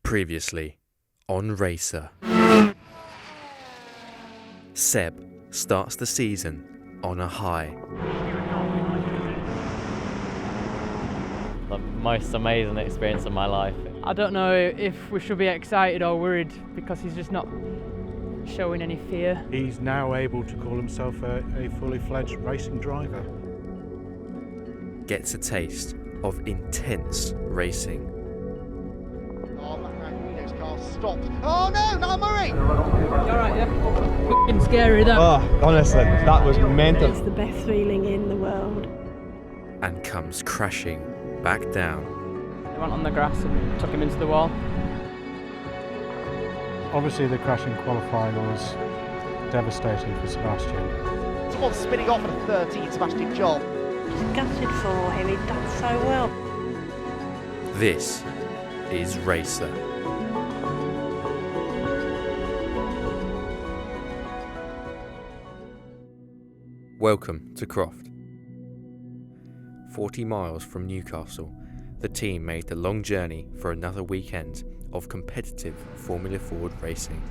Previously on RACER. Seb starts the season on a high. The most amazing experience of my life. I don't know if we should be excited or worried because he's just not showing any fear. He's now able to call himself a fully fledged racing driver. Gets a taste of intense racing. Stopped. Oh no, not Murray! You alright, yeah? Fucking scary, that. Oh, honestly, that was mental. It's the best feeling in the world. And comes crashing back down. He went on the grass and took him into the wall. Obviously the crash in qualifying was devastating for Sebastian. Someone spinning off at 13, Sebastian Job. Just gutted for him, he'd done so well. This is RACER. Welcome to Croft. 40 miles from Newcastle, the team made the long journey for another weekend of competitive Formula Ford racing.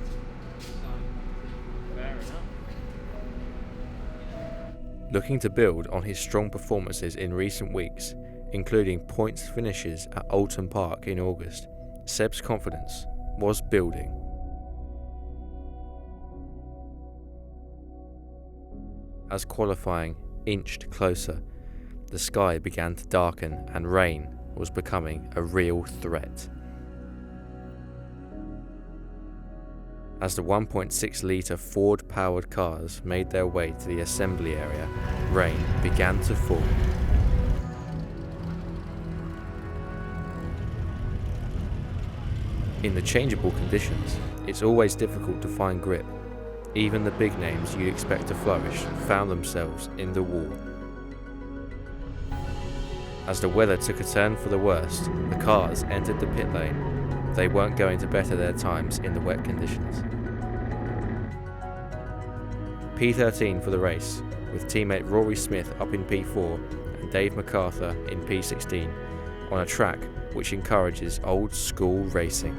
Looking to build on his strong performances in recent weeks, including points finishes at Oulton Park in August, Seb's confidence was building. As qualifying inched closer, the sky began to darken and rain was becoming a real threat. As the 1.6 litre Ford-powered cars made their way to the assembly area, rain began to fall. In the changeable conditions, it's always difficult to find grip. Even the big names you'd expect to flourish found themselves in the wall. As the weather took a turn for the worst, the cars entered the pit lane. They weren't going to better their times in the wet conditions. P13 for the race, with teammate Rory Smith up in P4 and Dave MacArthur in P16, on a track which encourages old school racing.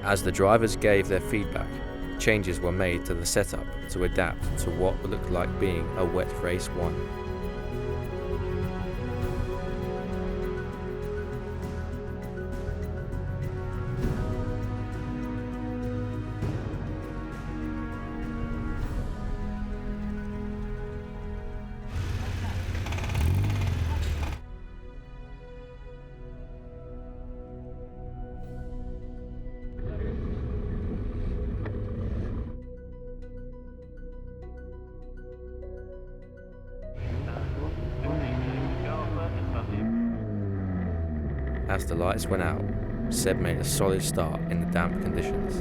As the drivers gave their feedback, changes were made to the setup to adapt to what looked like being a wet race one. As the lights went out, Seb made a solid start in the damp conditions.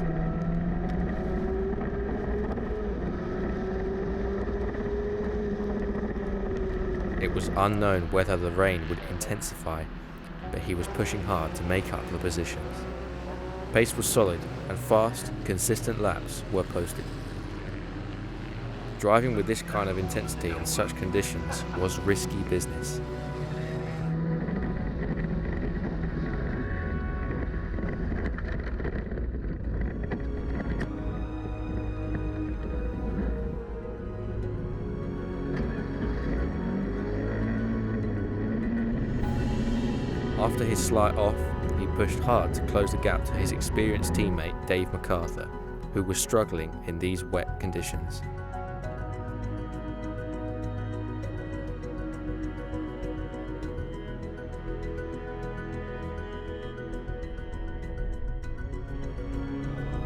It was unknown whether the rain would intensify, but he was pushing hard to make up the positions. Pace was solid and fast, consistent laps were posted. Driving with this kind of intensity in such conditions was risky business. After his slight off, he pushed hard to close the gap to his experienced teammate Dave MacArthur, who was struggling in these wet conditions.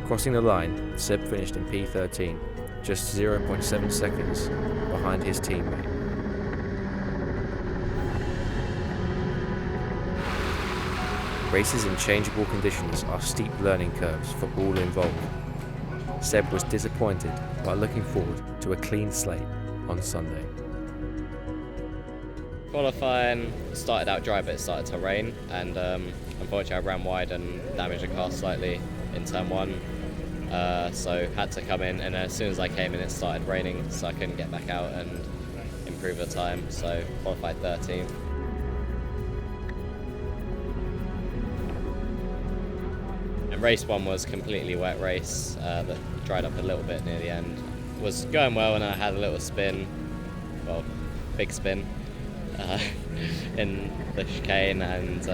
Crossing the line, Seb finished in P13, just 0.7 seconds behind his teammate. Races in changeable conditions are steep learning curves for all involved. Seb was disappointed, but looking forward to a clean slate on Sunday. Qualifying started out dry, but it started to rain, and unfortunately I ran wide and damaged the car slightly in turn one. So had to come in, and as soon as I came in it started raining, so I couldn't get back out and improve the time, so qualified 13th. Race 1 was completely wet race that dried up a little bit near the end. Was going well and I had a little spin, well, big spin in the chicane and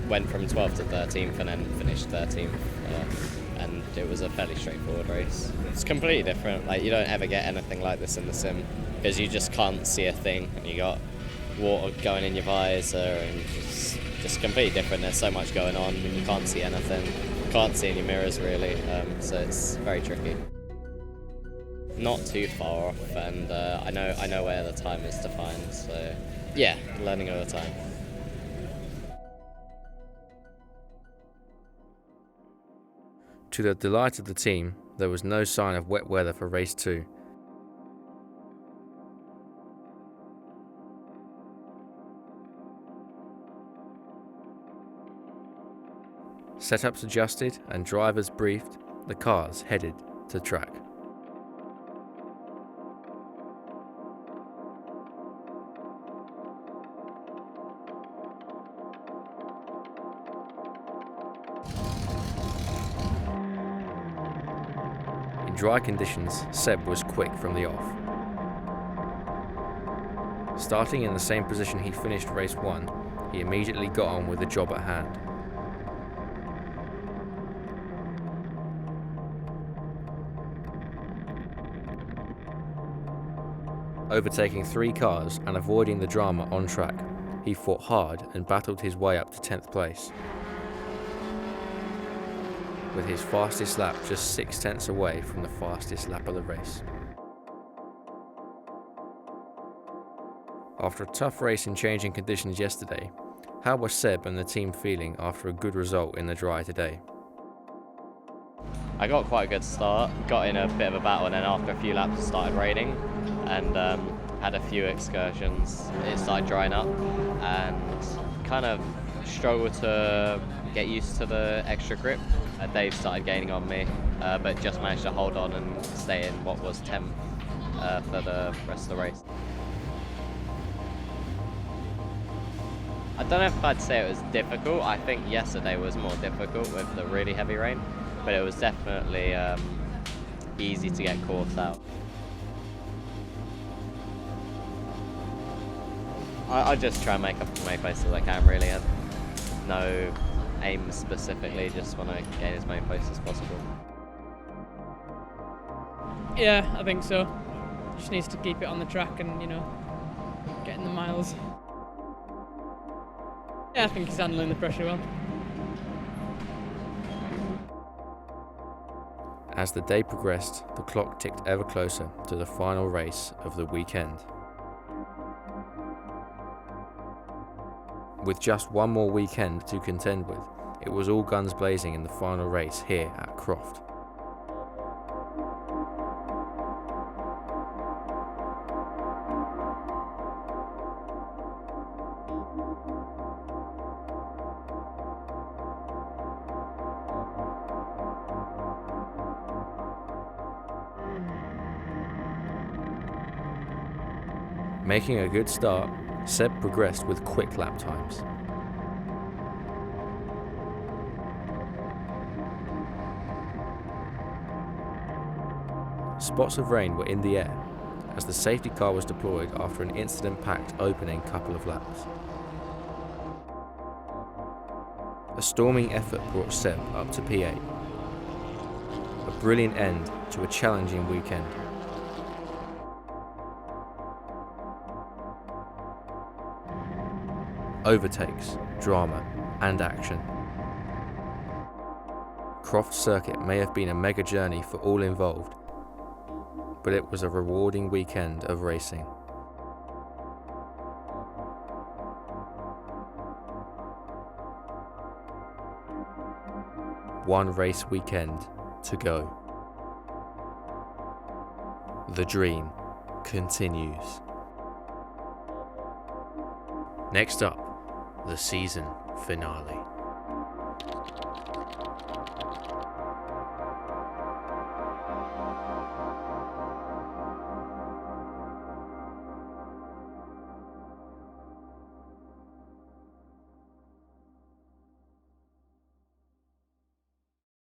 went from 12th to 13th and then finished 13th. And it was a fairly straightforward race. It's completely different. Like, you don't ever get anything like this in the sim because you just can't see a thing. And you got water going in your visor and it's just completely different. There's so much going on and you can't see anything. You can't see any mirrors really, so it's very tricky. Not too far off, and I know where the time is defined. So yeah, learning over time. To the delight of the team, there was no sign of wet weather for race 2. Setups adjusted and drivers briefed, the cars headed to track. In dry conditions, Seb was quick from the off. Starting in the same position he finished race 1, he immediately got on with the job at hand. Overtaking 3 cars and avoiding the drama on track, he fought hard and battled his way up to 10th place. With his fastest lap just 0.6 away from the fastest lap of the race. After a tough race in changing conditions yesterday, how was Seb and the team feeling after a good result in the dry today? I got quite a good start, got in a bit of a battle, and then after a few laps it started raining and had a few excursions. It started drying up and kind of struggled to get used to the extra grip. Dave started gaining on me, but just managed to hold on and stay in what was 10th for the rest of the race. I don't know if I'd say it was difficult. I think yesterday was more difficult with the really heavy rain, but it was definitely easy to get caught out. I just try and make up as many places as I can, really. No aim specifically, just want to gain as many places as possible. Yeah, I think so. Just needs to keep it on the track and, getting the miles. Yeah, I think he's handling the pressure well. As the day progressed, the clock ticked ever closer to the final race of the weekend. With just one more weekend to contend with, it was all guns blazing in the final race here at Croft. Making a good start, Seb progressed with quick lap times. Spots of rain were in the air as the safety car was deployed after an incident-packed opening couple of laps. A storming effort brought Seb up to P8. A brilliant end to a challenging weekend. Overtakes, drama, and action. Croft Circuit may have been a mega journey for all involved, but it was a rewarding weekend of racing. One race weekend to go. The dream continues. Next up, the season finale.